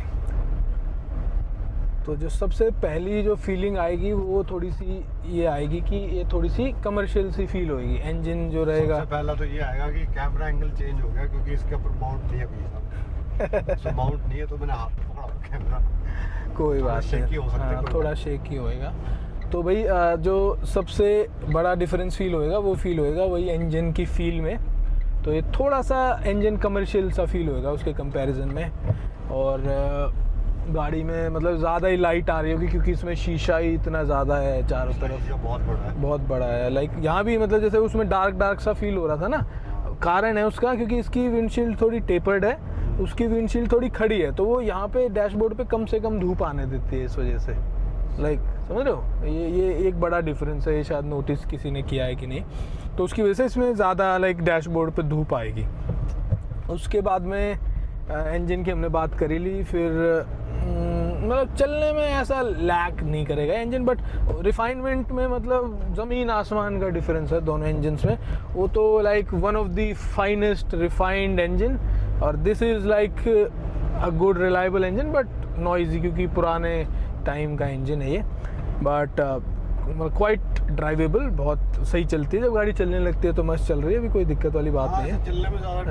तो जो सबसे पहली जो फीलिंग आएगी वो थोड़ी सी ये आएगी कि ये थोड़ी सी कमर्शियल सी फील होएगी। इंजन जो रहेगा, सबसे पहला तो ये आएगा कि कैमरा एंगल चेंज हो गया, क्योंकि इसके ऊपर माउंट नहीं है अभी। माउंट नहीं है तो मैंने हाथ में पकड़ा कैमरा, कोई बात नहीं, हाँ थोड़ा शेकी होएगा। तो भाई जो सबसे बड़ा डिफरेंस फील होएगा वो फील होएगा वही इंजन की फील में। तो ये थोड़ा सा इंजन कमर्शियल सा फील होएगा उसके कंपैरिजन में, और गाड़ी में मतलब ज़्यादा ही लाइट आ रही होगी क्योंकि इसमें शीशा ही इतना ज़्यादा है चारों तरफ, बहुत बड़ा है। लाइक यहाँ भी मतलब जैसे उसमें डार्क सा फील हो रहा था ना, कारण है उसका क्योंकि इसकी विंडशील्ड थोड़ी टेपर्ड है, उसकी विंडशील्ड थोड़ी खड़ी है, तो वो यहाँ पे डैशबोर्ड पे कम से कम धूप आने देती है इस वजह से। लाइक समझ रहे हो, ये एक बड़ा डिफरेंस है, ये शायद नोटिस किसी ने किया है कि नहीं। तो उसकी वजह से इसमें ज़्यादा लाइक डैशबोर्ड पे धूप आएगी। उसके बाद में इंजन की हमने बात करी ली, फिर मतलब चलने में ऐसा लैक नहीं करेगा इंजन, बट रिफाइनमेंट में मतलब ज़मीन आसमान का डिफरेंस है दोनों इंजन्स में। वो तो like one of the finest refined engine, और this is like a good reliable engine but noisy, क्योंकि पुराने टाइम का इंजन है ये, बट क्वाइट ड्राइवेबल, बहुत सही चलती है। जब गाड़ी चलने लगती है तो मस्त चल रही है, अभी कोई दिक्कत वाली बात नहीं है। चलने में ज़्यादा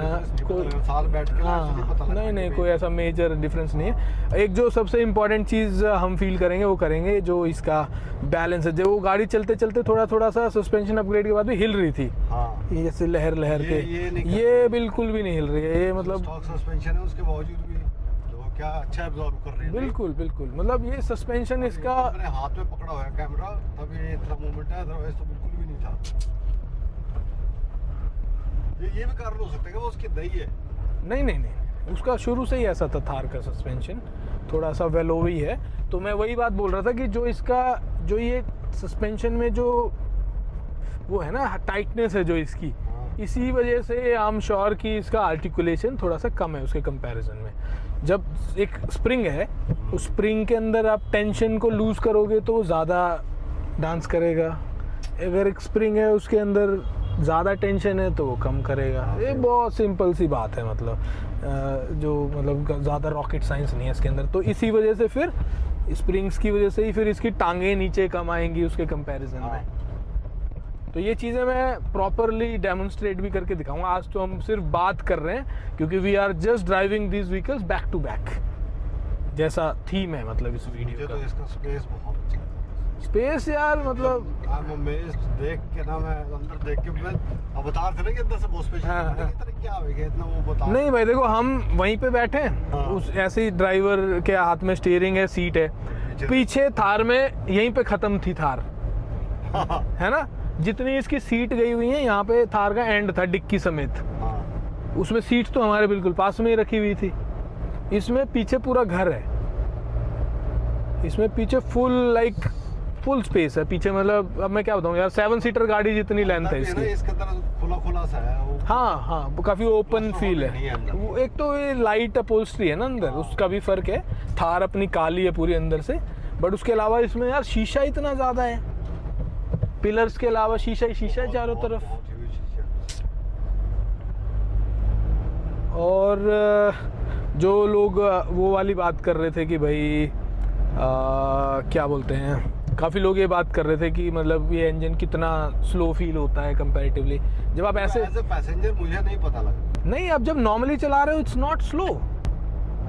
नहीं कोई ऐसा मेजर डिफरेंस नहीं है। एक जो सबसे इम्पॉर्टेंट चीज़ हम फील करेंगे वो करेंगे जो इसका बैलेंस है। जब वो गाड़ी चलते चलते थोड़ा सा सस्पेंशन अपग्रेड के बाद भी हिल रही थी, जैसे लहर के, ये बिल्कुल भी नहीं हिल रही है। ये मतलब स्टॉक सस्पेंशन है, उसके बावजूद भी क्या अच्छा एब्जॉर्ब कर रही है। बिल्कुल मतलब ये सस्पेंशन इसका मैंने हाथ में पकड़ा हुआ है कैमरा, तब ये इतना मूवमेंट है, अदरवाइज तो बिल्कुल भी नहीं था। ये भी कारण हो सकता है कि वो उसकी दही है। नहीं उसका शुरू से ही ऐसा था थार का सस्पेंशन, थोड़ा सा वेलोवी है। तो मैं वही बात बोल रहा था कि जो इसका जो ये सस्पेंशन में जो वो है ना टाइटनेस है जो इसकी, इसी वजह से आई एम श्योर कि इसका आर्टिकुलेशन थोड़ा सा कम है उसके कंपैरिजन में। जब एक स्प्रिंग है, उस स्प्रिंग के अंदर आप टेंशन को लूज़ करोगे तो वो ज़्यादा डांस करेगा, अगर एक स्प्रिंग है उसके अंदर ज़्यादा टेंशन है तो वो कम करेगा। ये बहुत सिंपल सी बात है, मतलब जो मतलब ज़्यादा रॉकेट साइंस नहीं है इसके अंदर। तो इसी वजह से फिर स्प्रिंग्स की वजह से ही फिर इसकी टांगें नीचे कम आएंगी उसके कंपैरिजन में। तो ये चीज़ें मैं प्रॉपरली डेमोन्स्ट्रेट भी करके दिखाऊंगा। आज तो हम सिर्फ बात कर रहे हैं क्योंकि we are just driving these vehicles back to back, जैसा थीम है मतलब इस वीडियो का। तो इसका स्पेस बहुत अच्छा है। स्पेस यार मतलब देख के ना, मैं अंदर देख के मैं अब बता रहे थे ना कि अंदर से बहुत स्पेस क्या होगा इतना, वो बता नहीं भाई देखो, हम वहीं पे बैठे हैं, हाँ। उस ऐसे ही ड्राइवर के हाथ में स्टीयरिंग है, सीट है, पीछे थार में यहीं पे ख़त्म थी थार, है ना। जितनी इसकी सीट गई हुई है यहाँ पे थार का एंड था डिक्की समेत, उसमें सीट तो हमारे बिल्कुल पास में ही रखी हुई थी। इसमें पीछे पूरा घर है, इसमें पीछे फुल स्पेस है पीछे, मतलब अब मैं क्या बताऊँ यार, 7 सीटर गाड़ी जितनी लेंथ है इसकी। इसके अंदर खुला सा है वो। हाँ काफ़ी ओपन फील है वो। एक तो ये लाइट अपहोल्स्ट्री है ना अंदर, उसका भी फ़र्क है। थार अपनी काली है पूरी अंदर से, बट उसके अलावा इसमें यार शीशा इतना ज़्यादा है, पिलर्स के अलावा शीशा ही शीशा है चारों तरफ। और जो लोग वो वाली बात कर रहे थे कि भाई क्या बोलते हैं, काफ़ी लोग ये बात कर रहे थे कि मतलब ये इंजन कितना स्लो फील होता है कंपैरेटिवली। जब आप ऐसे पैसेंजर मुझे नहीं पता लगा। नहीं, अब जब नॉर्मली चला रहे हो इट्स नॉट स्लो।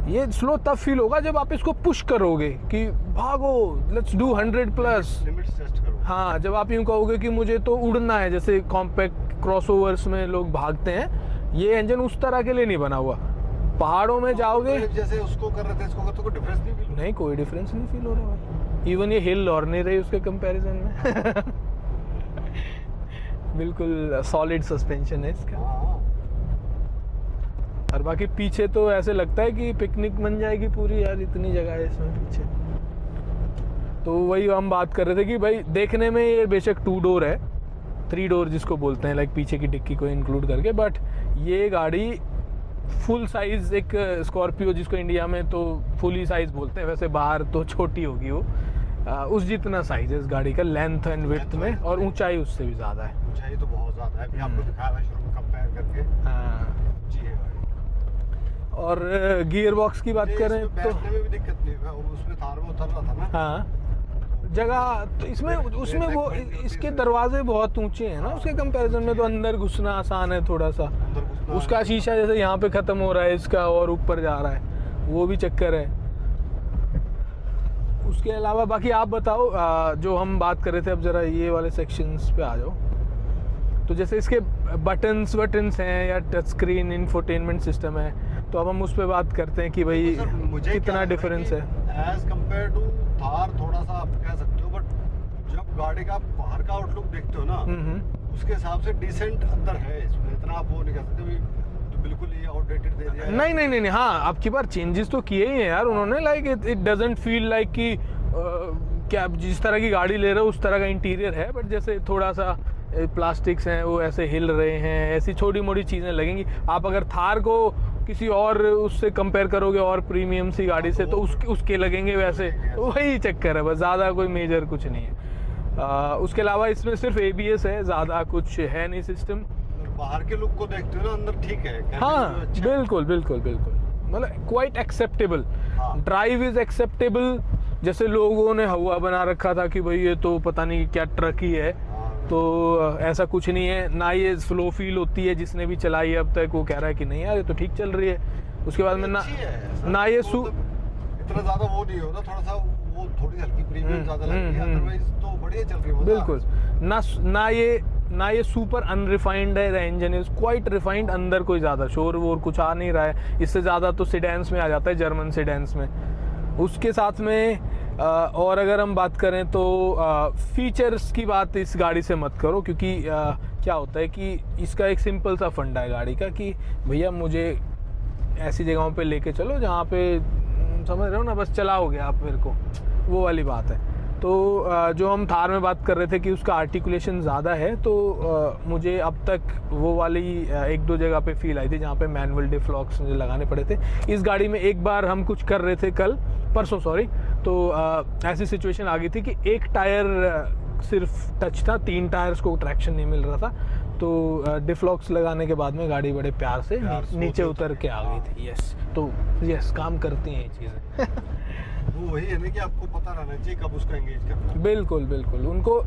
ये स्लो तब फील होगा जब आप इसको पुश करोगे कि भागो, लेट्स डू 100+। लिमिट्स टेस्ट करो। हाँ, जब आप यूँ कहोगे कि मुझे तो उड़ना है, जैसे कॉम्पैक्ट क्रॉसओवर्स में लोग भागते हैं, ये इंजन उस तरह के लिए नहीं बना हुआ। पहाड़ों में जाओगे जैसे उसको कर रहे थे इसको तो कोई डिफरेंस नहीं फील? नहीं, कोई डिफरेंस नहीं फील हो रहा भाई। इवन ये हिल और नहीं रही उसके कंपैरिजन में। बिल्कुल सॉलिड सस्पेंशन है इसका। और बाकी पीछे तो ऐसे लगता है कि पिकनिक बन जाएगी पूरी यार, इतनी जगह है इसमें पीछे। तो वही हम बात कर रहे थे कि भाई देखने में ये बेशक 2 डोर है, 3 डोर जिसको बोलते हैं, लाइक पीछे की डिक्की को इंक्लूड करके, बट ये गाड़ी फुल साइज़ एक स्कॉर्पियो जिसको इंडिया में तो फुली साइज़ बोलते हैं, वैसे बाहर तो छोटी होगी वो, उस जितना साइज़ है इस गाड़ी का लेंथ एंड विड्थ में, और ऊंचाई उससे भी ज़्यादा है। ऊंचाई तो बहुत ज़्यादा है, अभी आपको दिखा रहा शुरू में कंपेयर करके। हाँ, जी है गाड़ी। और गियर बॉक्स की बात करें तो बैठने में भी दिक्कत नहीं है, उसमें थार में उतर रहा था ना। हाँ, जगह तो इसमें उसमें वो इसके दरवाजे बहुत ऊंचे हैं ना उसके कंपैरिजन में, तो अंदर घुसना आसान है थोड़ा सा। उसका शीशा जैसे यहाँ पे ख़त्म हो रहा है, इसका और ऊपर जा रहा है, वो भी चक्कर है। उसके अलावा बाकी आप बताओ, जो हम बात कर रहे थे, अब ज़रा ये वाले सेक्शंस पे आ जाओ। तो जैसे इसके बटन्स हैं या टच स्क्रीन इंफोटेनमेंट सिस्टम है, तो अब हम उस पर बात करते हैं कि भाई कितना डिफरेंस है एज कम्पेयर टू थार। थोड़ा सा आप कह सकते हो, बट जब गाड़ी का बाहर का आउटलुक देखते हो ना, उसके हिसाब से डिसेंट अंदर है इसमें, इतना आप वो नहीं कह सकते तो बिल्कुल ये आउटडेटेड दे दिया है। नहीं, हाँ, अब की बार चेंजेस तो किए ही हैं यार उन्होंने, like it doesn't feel like कि क्या जिस तरह की गाड़ी ले रहे हो उस तरह का इंटीरियर है, बट जैसे थोड़ा सा प्लास्टिक्स हैं वो ऐसे हिल रहे हैं, ऐसी छोटी मोटी चीज़ें लगेंगी। आप अगर थार को किसी और उससे कंपेयर करोगे और प्रीमियम सी गाड़ी से, तो उसके लगेंगे वैसे, वही चक्कर है बस, ज़्यादा कोई मेजर कुछ नहीं है। उसके अलावा इसमें सिर्फ ABS है, ज़्यादा कुछ है नहीं सिस्टम। बाहर के लुक को देखते हो ना, अंदर ठीक है। हाँ, बिल्कुल, मतलब quite acceptable. Drive is acceptable. जैसे लोगों ने हवा बना रखा था कि भाई ये तो पता नहीं क्या ट्रक ही है, तो ऐसा कुछ नहीं है ना। ये स्लो फील होती है, जिसने भी चलाई है अब तक वो कह रहा है कि नहीं यार ये तो ठीक चल रही है। उसके बाद में ना ये इतना ज़्यादा वो नहीं होता, थोड़ा सा वो थोड़ी हल्की प्रीमियम ज़्यादा लगती है, अदरवाइज तो बढ़िया चल रही है। बिल्कुल ना ये सुपर अनरिफाइंड है, the engine is quite refined. अंदर कोई ज़्यादा शोर वोर कुछ आ नहीं रहा है, इससे ज़्यादा तो सेडान्स में आ जाता है, जर्मन सेडान्स में। उसके साथ में और अगर हम बात करें तो फीचर्स की बात इस गाड़ी से मत करो, क्योंकि क्या होता है कि इसका एक सिंपल सा फंडा है गाड़ी का कि भैया मुझे ऐसी जगहों पे लेके चलो जहाँ पे समझ रहे हो ना, बस चलाओगे आप मेरे को, वो वाली बात है। तो जो हम थार में बात कर रहे थे कि उसका आर्टिकुलेशन ज़्यादा है, तो मुझे अब तक वो वाली एक दो जगह पे फील आई थी जहाँ पे मैनुअल डिफ लॉक्स मुझे लगाने पड़े थे। इस गाड़ी में एक बार हम कुछ कर रहे थे परसों सॉरी, तो ऐसी सिचुएशन आ गई थी कि एक टायर सिर्फ टच था, 3 टायर्स को ट्रैक्शन नहीं मिल रहा था। तो डिफ लॉक्स लगाने के बाद में गाड़ी बड़े प्यार से नीचे उतर के आ गई थी। यस, तो यस, काम करती हैं ये चीज़ें। वो वही है ना कि आपको पता रहना चाहिए कब उसको एंगेज करना है। बिल्कुल बिल्कुल, उनको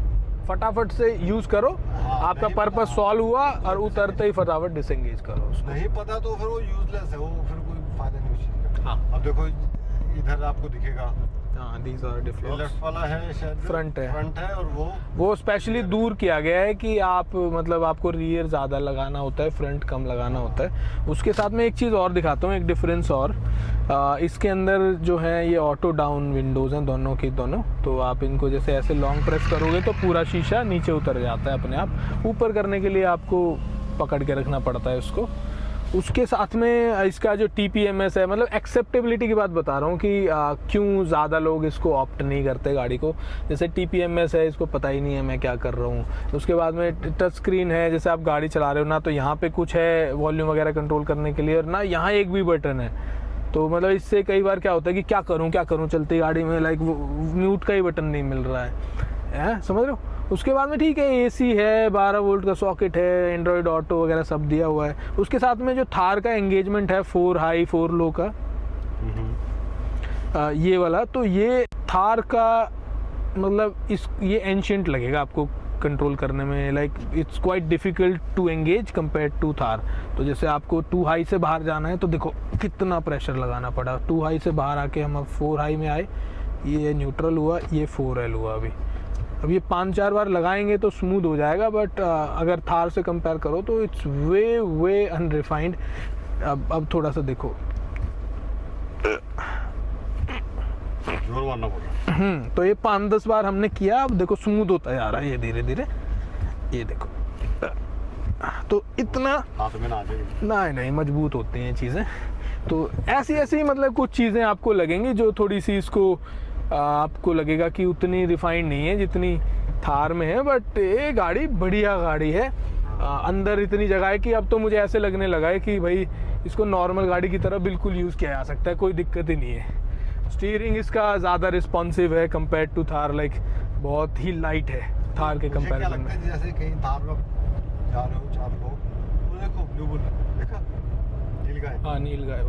फटाफट से यूज़ करो, आपका पर्पस सॉल्व हुआ और उतरते ही फटाफट डिसएंगेज करो उसको। नहीं पता तो फिर वो यूजलेस है, वो फिर कोई फायदा नहीं उस चीज़ का। हाँ। अब देखो इधर आपको दिखेगा, हाँ, these are diff locks. Left वाला है शायद फ्रंट है और वो स्पेशली दूर किया गया है कि आप मतलब आपको रियर ज़्यादा लगाना होता है, फ्रंट कम लगाना होता है। उसके साथ में एक चीज़ और दिखाता हूँ, एक डिफरेंस और, इसके अंदर जो है ये ऑटो डाउन विंडोज़ हैं दोनों की दोनों। तो आप इनको जैसे ऐसे लॉन्ग प्रेस करोगे तो पूरा शीशा नीचे उतर जाता है अपने आप। ऊपर करने के लिए आपको पकड़ के रखना पड़ता है उसको। उसके साथ में इसका जो TPMS है, मतलब एक्सेप्टेबिलिटी की बात बता रहा हूँ कि क्यों ज़्यादा लोग इसको ऑप्ट नहीं करते गाड़ी को। जैसे TPMS है, इसको पता ही नहीं है मैं क्या कर रहा हूँ। उसके बाद में टच स्क्रीन है, जैसे आप गाड़ी चला रहे हो ना, तो यहाँ पे कुछ है वॉल्यूम वगैरह कंट्रोल करने के लिए, और ना यहाँ एक भी बटन है। तो मतलब इससे कई बार क्या होता है कि क्या करूँ चलती गाड़ी में, लाइक वो म्यूट का ही बटन नहीं मिल रहा है, समझ रहे हो। उसके बाद में ठीक है, AC है, 12 वोल्ट का सॉकेट है, एंड्रॉयड ऑटो वगैरह सब दिया हुआ है। उसके साथ में जो थार का एंगेजमेंट है 4 हाई 4 लो का, ये वाला, तो ये थार का मतलब ये एंशिएंट लगेगा आपको कंट्रोल करने में, like it's quite difficult to engage compare to Thar. तो जैसे आपको 2 हाई से बाहर जाना है तो देखो कितना प्रेशर लगाना पड़ा। 2 हाई से बाहर आके हम अब 4 हाई में आए, ये न्यूट्रल हुआ, ये 4L हुआ। अब ये 5-4 बार लगाएंगे तो स्मूथ हो जाएगा, बट अगर थार से कंपेयर करो तो इट्स वे अनरिफाइंड। अब थोड़ा सा देखो, जोर मारना पड़ा। तो ये 5-10 बार हमने किया, अब देखो स्मूथ होता जा रहा है ये धीरे धीरे, ये देखो। तो इतना हाथ में ना आ जाए, नहीं मजबूत होती हैं चीज़ें। तो ऐसी मतलब कुछ चीज़ें आपको लगेंगी जो थोड़ी सी इसको आपको लगेगा कि उतनी रिफाइंड नहीं है जितनी थार में है, बट ये गाड़ी बढ़िया गाड़ी है। अंदर इतनी जगह है कि अब तो मुझे ऐसे लगने लगा है कि भाई इसको नॉर्मल गाड़ी की तरह बिल्कुल यूज़ किया जा सकता है, कोई दिक्कत ही नहीं है। स्टीयरिंग इसका ज़्यादा रिस्पॉन्सिव है कंपेयर टू थार, लाइक बहुत ही लाइट है थार के कंपेरिजन में। जैसे कहीं थार में जा रहे हो 4 लोग, वो देखो ब्लू बुल देखा, नीलगाय। हाँ, नीलगाय।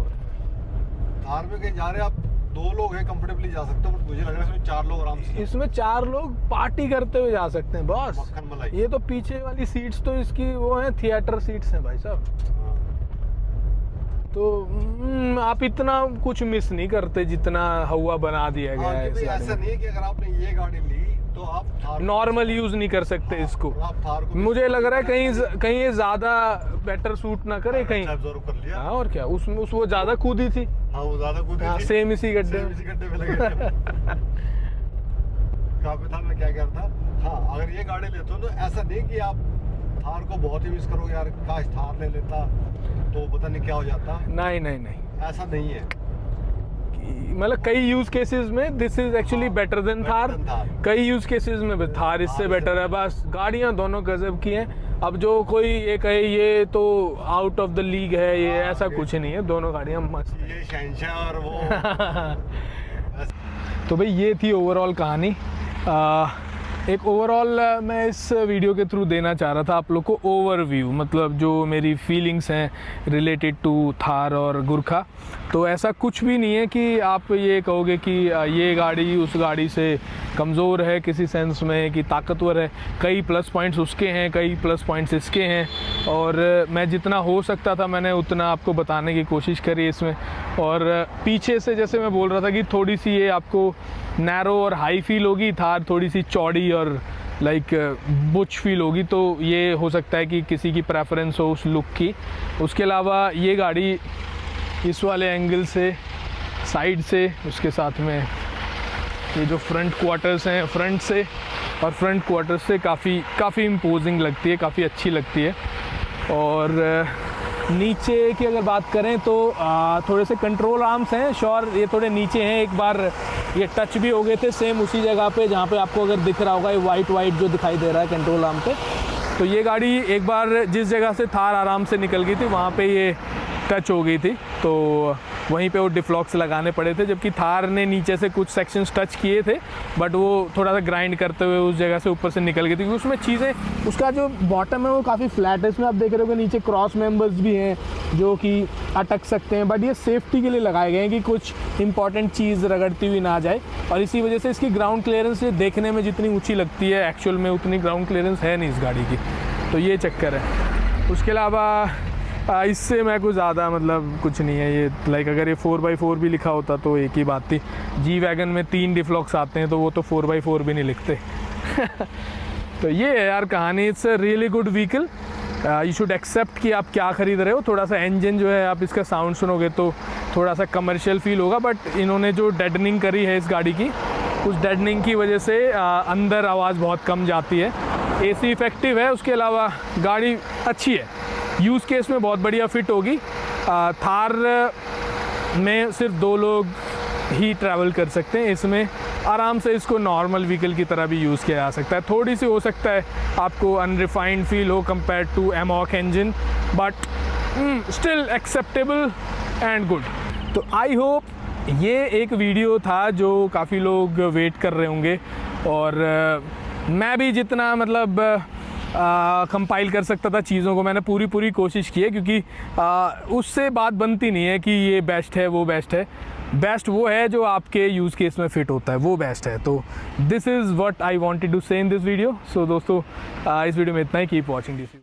थार में कहीं जा रहे आप 2 लोग हैं, कंफर्टेबली जा सकते हो, बट मुझे लग रहा है इसमें 4 लोग आराम से, इसमें 4 लोग पार्टी करते हुए जा सकते हैं बॉस। मक्खन मलाई। ये तो पीछे वाली सीट्स तो इसकी वो हैं, थिएटर सीट्स हैं भाई साहब। तो आप इतना कुछ मिस नहीं करते जितना हवा बना दिया गया है। ऐसा नहीं है कि अगर आपने ये गाड़ी ली तो आप नॉर्मल यूज नहीं कर सकते इसको। मुझे लग रहा है कहीं ये ज्यादा बेटर सूट ना करे कहीं। कर लिया। हाँ, और क्या, वो ज्यादा कूदी थी। हाँ, वो ज्यादा कूदी थी। सेम इसी गड्ढे में लगे कहाँ पे था मैं क्या कह रहा था। हाँ, अगर ये गाड़ी लेते हो तो ऐसा नहीं कि आप थार को बहुत ही मिस करोगे, यार काश थार ले लेता तो पता नहीं क्या हो जाता। नहीं, ऐसा नहीं है। मतलब कई यूज केसेस में this is actually better than Thar. कई यूज केसेस में थार इससे बेटर है। बस गाड़ियां दोनों गजब की हैं। अब जो कोई ये कहे ये तो आउट ऑफ द लीग है, ये ऐसा कुछ नहीं है, दोनों गाड़ियां मस्त हैं। ये शहंशाह और वो तो भाई ये थी ओवरऑल कहानी। एक ओवरऑल मैं इस वीडियो के थ्रू देना चाह रहा था आप लोग को ओवरव्यू, मतलब जो मेरी फीलिंग्स हैं रिलेटेड टू थार और गुरखा। तो ऐसा कुछ भी नहीं है कि आप ये कहोगे कि ये गाड़ी उस गाड़ी से कमज़ोर है किसी सेंस में कि ताकतवर है। कई प्लस पॉइंट्स उसके हैं, कई प्लस पॉइंट्स इसके हैं, और मैं जितना हो सकता था मैंने उतना आपको बताने की कोशिश करी इसमें। और पीछे से जैसे मैं बोल रहा था कि थोड़ी सी ये आपको नैरो और हाई फील होगी, थार थोड़ी सी चौड़ी और लाइक बुच फील होगी, तो ये हो सकता है कि किसी की प्रेफरेंस हो उस लुक की। उसके अलावा ये गाड़ी इस वाले एंगल से, साइड से, उसके साथ में ये जो फ्रंट क्वार्टर्स हैं फ्रंट से और फ्रंट क्वार्टर्स से काफ़ी इम्पोजिंग लगती है, काफ़ी अच्छी लगती है। और नीचे की अगर बात करें तो थोड़े से कंट्रोल आर्म्स हैं, श्योर ये थोड़े नीचे हैं, एक बार ये टच भी हो गए थे सेम उसी जगह पे जहाँ पे आपको अगर दिख रहा होगा ये वाइट जो दिखाई दे रहा है कंट्रोल आर्म पे। तो ये गाड़ी एक बार जिस जगह से थार आराम से निकल गई थी वहाँ पे ये टच हो गई थी, तो वहीं पे वो डिफ्लॉक्स लगाने पड़े थे, जबकि थार ने नीचे से कुछ सेक्शंस टच किए थे बट वो थोड़ा सा ग्राइंड करते हुए उस जगह से ऊपर से निकल गई थी, क्योंकि उसमें चीज़ें, उसका जो बॉटम है वो काफ़ी फ्लैट है, इसमें आप देख रहे हो कि नीचे क्रॉस मेंबर्स भी हैं जो कि अटक सकते हैं, बट ये सेफ्टी के लिए लगाए गए हैं कि कुछ इंपॉर्टेंट चीज़ रगड़ती हुई ना जाए, और इसी वजह से इसकी ग्राउंड क्लियरेंस देखने में जितनी ऊँची लगती है एक्चुअल में उतनी ग्राउंड क्लियरेंस है नहीं इस गाड़ी की, तो ये चक्कर है। उसके अलावा इससे मैं कुछ ज़्यादा मतलब कुछ नहीं है ये, लाइक अगर ये 4x4 भी लिखा होता तो एक ही बात थी, जी वैगन में 3 डिफ्लॉक्स आते हैं तो वो तो 4x4 भी नहीं लिखते। तो ये है यार कहानी, it's a really good vehicle, you should accept कि आप क्या ख़रीद रहे हो। थोड़ा सा इंजन जो है आप इसका साउंड सुनोगे तो थोड़ा सा कमर्शियल फील होगा, बट इन्होंने जो डेडनिंग करी है इस गाड़ी की, उस डेडनिंग की वजह से अंदर आवाज़ बहुत कम जाती है, AC इफेक्टिव है, उसके अलावा गाड़ी अच्छी है, यूज़ केस में बहुत बढ़िया फिट होगी। थार में सिर्फ 2 लोग ही ट्रैवल कर सकते हैं, इसमें आराम से इसको नॉर्मल व्हीकल की तरह भी यूज़ किया जा सकता है। थोड़ी सी हो सकता है आपको अनरिफाइंड फील हो compare to mHawk engine, but still acceptable and good. तो आई होप ये एक वीडियो था जो काफ़ी लोग वेट कर रहे होंगे, और मैं भी जितना मतलब कंपाइल कर सकता था चीज़ों को मैंने पूरी कोशिश की है, क्योंकि उससे बात बनती नहीं है कि ये बेस्ट है वो बेस्ट है, बेस्ट वो है जो आपके यूज़ केस में फ़िट होता है, वो बेस्ट है। तो this is what I wanted to say in this video. सो दोस्तों इस वीडियो में इतना ही, कीप वॉचिंग दिस।